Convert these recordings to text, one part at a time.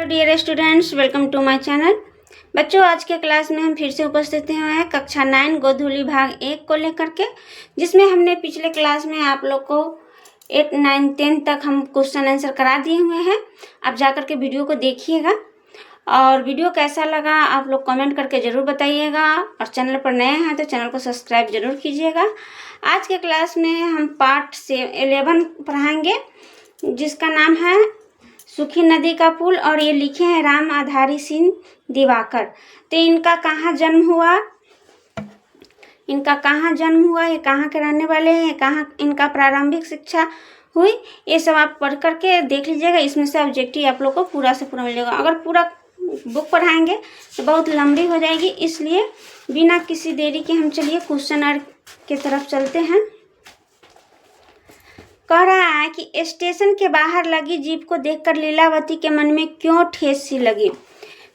Dear students, welcome to my channel. बच्चों, आज के क्लास में हम फिर से उपस्थित हुए हैं कक्षा 9 गोधूली भाग 1 को लेकर के, जिसमें हमने पिछले क्लास में आप लोग को 8, 9, 10 तक हम क्वेश्चन आंसर करा दिए हुए हैं। आप जाकर के वीडियो को देखिएगा और वीडियो कैसा लगा आप लोग कमेंट करके ज़रूर बताइएगा, और चैनल पर नए हैं तो चैनल को सब्सक्राइब जरूर कीजिएगा। आज के क्लास में हम पार्ट 11 पढ़ाएंगे, जिसका नाम है सूखी नदी का पुल, और ये लिखे हैं राम आधारी सिंह दिवाकर। तो इनका कहाँ जन्म हुआ, ये कहाँ के रहने वाले हैं, कहाँ इनका प्रारंभिक शिक्षा हुई, ये सब आप पढ़ करके देख लीजिएगा। इसमें से ऑब्जेक्टिव आप लोग को पूरा से पूरा मिलेगा। अगर पूरा बुक पढ़ाएंगे तो बहुत लंबी हो जाएगी, इसलिए बिना किसी देरी के हम चलिए क्वेश्चन की तरफ चलते हैं। कह रहा है कि स्टेशन के बाहर लगी जीप को देखकर लीलावती के मन में क्यों ठेस सी लगी।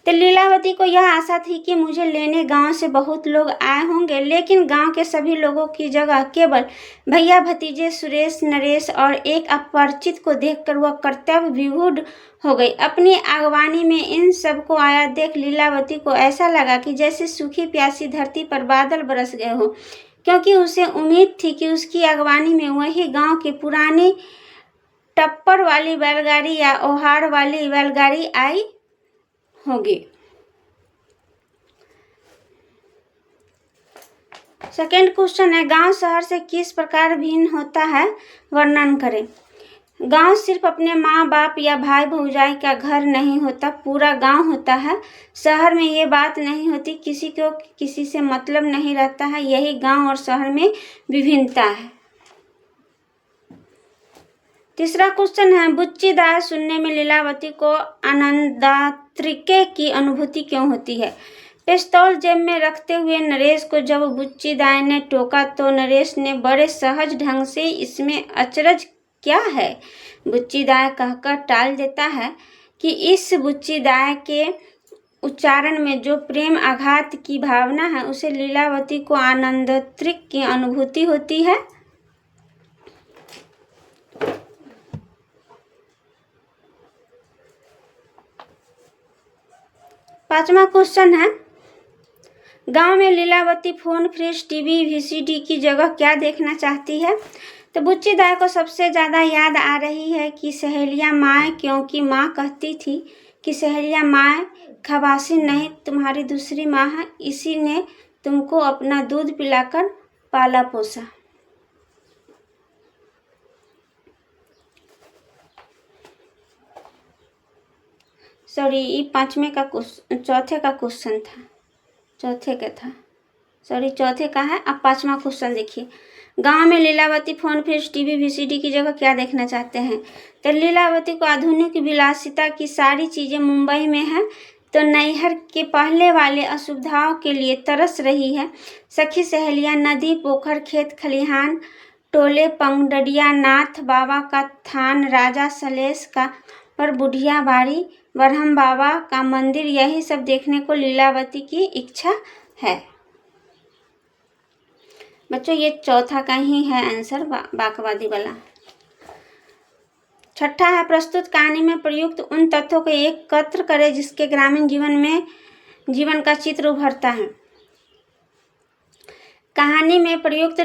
तो लीलावती को यह आशा थी कि मुझे लेने गांव से बहुत लोग आए होंगे, लेकिन गांव के सभी लोगों की जगह केवल भैया भतीजे सुरेश, नरेश और एक अपरिचित को देखकर वह कर्तव्य विभुड हो गई। अपनी आगवानी में इन सबको आया देख लीलावती को ऐसा लगा कि जैसे सूखी प्यासी धरती पर बादल बरस गए हो, क्योंकि उसे उम्मीद थी कि उसकी अगवानी में वही गांव की पुरानी टप्पर वाली बैलगाड़ी या ओहार वाली बैलगाड़ी आई होगी। सेकेंड क्वेश्चन है, गांव शहर से किस प्रकार भिन्न होता है, वर्णन करें। गांव सिर्फ अपने माँ बाप या भाई भौजाई का घर नहीं होता, पूरा गांव होता है। शहर में ये बात नहीं होती, किसी को किसी से मतलब नहीं रहता है। यही गांव और शहर में विभिन्नता है। तीसरा क्वेश्चन है, बुच्ची दाय सुनने में लीलावती को आनंदात्रिके की अनुभूति क्यों होती है। पिस्तौल जेब में रखते हुए नरेश को जब बुच्ची दाय ने टोका तो नरेश ने बड़े सहज ढंग से इसमें अचरज क्या है बुच्ची दाय कहकर टाल देता है कि इस बुच्ची दाय के उच्चारण में जो प्रेम आघात की भावना है, उसे लीलावती को आनंदात्रिक की अनुभूति होती है। पांचवा क्वेश्चन है, गांव में Lilavati phone, fridge, TV, VCD की जगह क्या देखना चाहती है। तो बुच्ची दाई को सबसे ज़्यादा याद आ रही है कि सहेलिया माँ, क्योंकि माँ कहती थी कि सहेलिया माँ खबासी नहीं, तुम्हारी दूसरी माँ है, इसी ने तुमको अपना दूध पिलाकर पाला पोसा। सॉरी, ये चौथे का क्वेश्चन था, चौथे का है। अब पांचवा क्वेश्चन देखिए, गांव में Lilavati phone, fridge, TV, VCD की जगह क्या देखना चाहते हैं। तो लीलावती को आधुनिक विलासिता की सारी चीजें मुंबई में है, तो नैहर के पहले वाले असुविधाओं के लिए तरस रही है। सखी सहेलियां, नदी, पोखर, खेत खलिहान, टोले, पंगडडिया, नाथ बाबा का थान, राजा सलेश का पर बुढ़िया बाड़ी, बरहम बाबा का मंदिर, यही सब देखने को लीलावती की इच्छा है। बच्चों, ये चौथा का ही है आंसर, बाकवादी वाला। छठा है, प्रस्तुत कहानी में प्रयुक्त उन तथ्यों को एकत्र करें जिसके ग्रामीण जीवन का चित्र उभरता है। कहानी में प्रयुक्त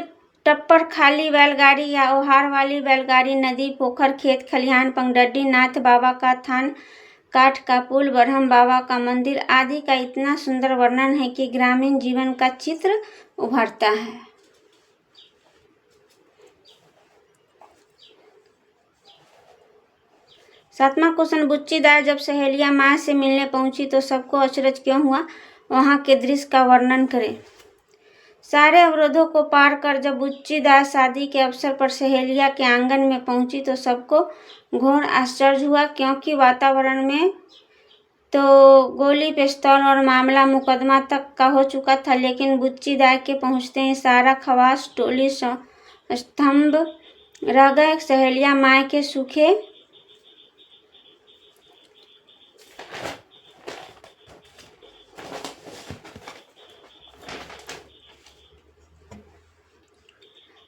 टप्पर खाली बैलगाड़ी या ओहार वाली बैलगाड़ी, नदी, पोखर, खेत खलिहान, पंगडड्डी, नाथ बाबा का थान, काठ का पुल, बरहम बाबा का मंदिर आदि का इतना सुंदर वर्णन है कि ग्रामीण जीवन का चित्र उभरता है। सातवां क्वेश्चन, बुच्ची दाई जब सहेलियां माँ से मिलने पहुंची तो सबको अचरज क्यों हुआ, वहां के दृश्य का वर्णन करें। सारे अवरोधों को पार कर जब बुच्ची दाई शादी के अवसर पर सहेलिया के आंगन में पहुंची तो सबको घोर आश्चर्य हुआ, क्योंकि वातावरण में तो गोली, पिस्तौल और मामला मुकदमा तक का हो चुका था, लेकिन बुच्ची दाई के पहुंचते ही सारा खवास टोली स्तंभ रह गए। सहेलिया माँ के सूखे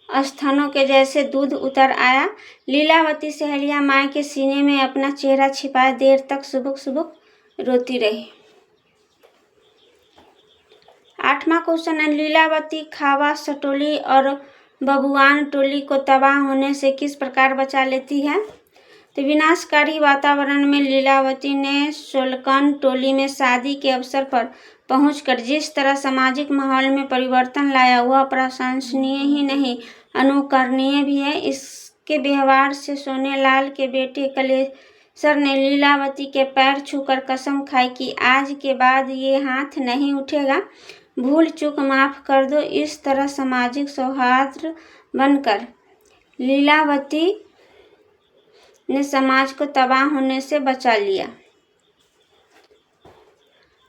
स्तनों के जैसे दूध उतर आया। लीलावती सहेलिया माँ के सीने में अपना चेहरा छिपाए देर तक सुबुक सुबुक रोती रही। 8वां क्वेश्चन है, लीलावती खावा सटोली और बबुआन टोली को तबाह होने से किस प्रकार बचा लेती है? तो विनाशकारी वातावरण में लीलावती ने सोलकन टोली में शादी के अवसर पर पहुंचकर जिस तरह सामाजिक माहौल में परिवर्तन लाया वह प्रशंसनीय ही नहीं अनुकरणीय भी है। इसके व्यवहार से सोनेलाल के बेटे कलेसर ने लीलावती के पैर छूकर कसम खाई कि आज के बाद ये हाथ नहीं उठेगा, भूल चूक माफ कर दो। इस तरह सामाजिक सौहार्द बनकर लीलावती ने समाज को तबाह होने से बचा लिया।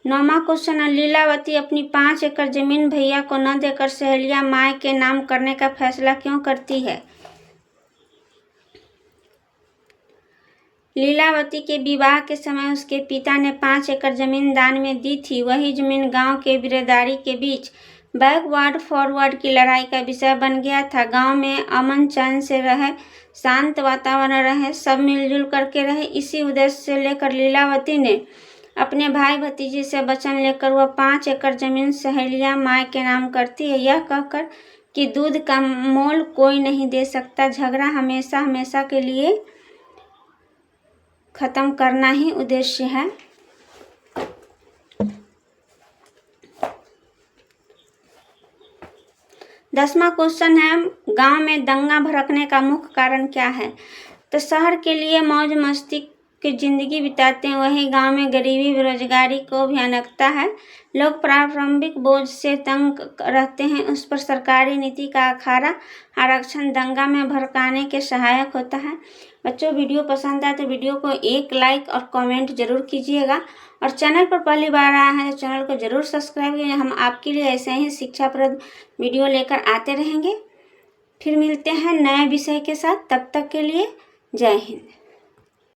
9वां क्वेश्चन है, लीलावती अपनी 5 एकड़ जमीन भैया को न देकर सहेलिया माय के नाम करने का फैसला क्यों करती है? लीलावती के विवाह के समय उसके पिता ने 5 एकड़ जमीन दान में दी थी। वही जमीन गांव के बिरादरी के बीच बैकवर्ड फॉरवर्ड की लड़ाई का विषय बन गया था। गांव में अमन चैन से रहे, शांत वातावरण रहे, सब मिलजुल करके रहे। इसी उद्देश्य से लेकर लीलावती ने अपने भाई भतीजे से वचन लेकर वह 5 एकड़ जमीन सहेलिया माय के नाम करती है, यह कहकर कि दूध का मोल कोई नहीं दे सकता, झगड़ा हमेशा हमेशा के लिए खत्म करना ही उद्देश्य है। दसवां क्वेश्चन है, गांव में दंगा भड़कने का मुख्य कारण क्या है? तो शहर के लिए मौज मस्ती की जिंदगी बिताते हैं, वही गांव में गरीबी बेरोजगारी को भयानकता है। लोग प्रारंभिक बोझ से तंग रहते हैं, उस पर सरकारी नीति का अखाड़ा आरक्षण दंगा में भड़काने के सहायक होता है। बच्चों, वीडियो पसंद आए तो वीडियो को एक लाइक और कमेंट जरूर कीजिएगा, और चैनल पर पहली बार आया है तो चैनल को जरूर सब्सक्राइब कीजिए। हम आपके लिए ऐसे ही शिक्षाप्रद वीडियो लेकर आते रहेंगे। फिर मिलते हैं नए विषय के साथ, तब तक के लिए जय हिंद।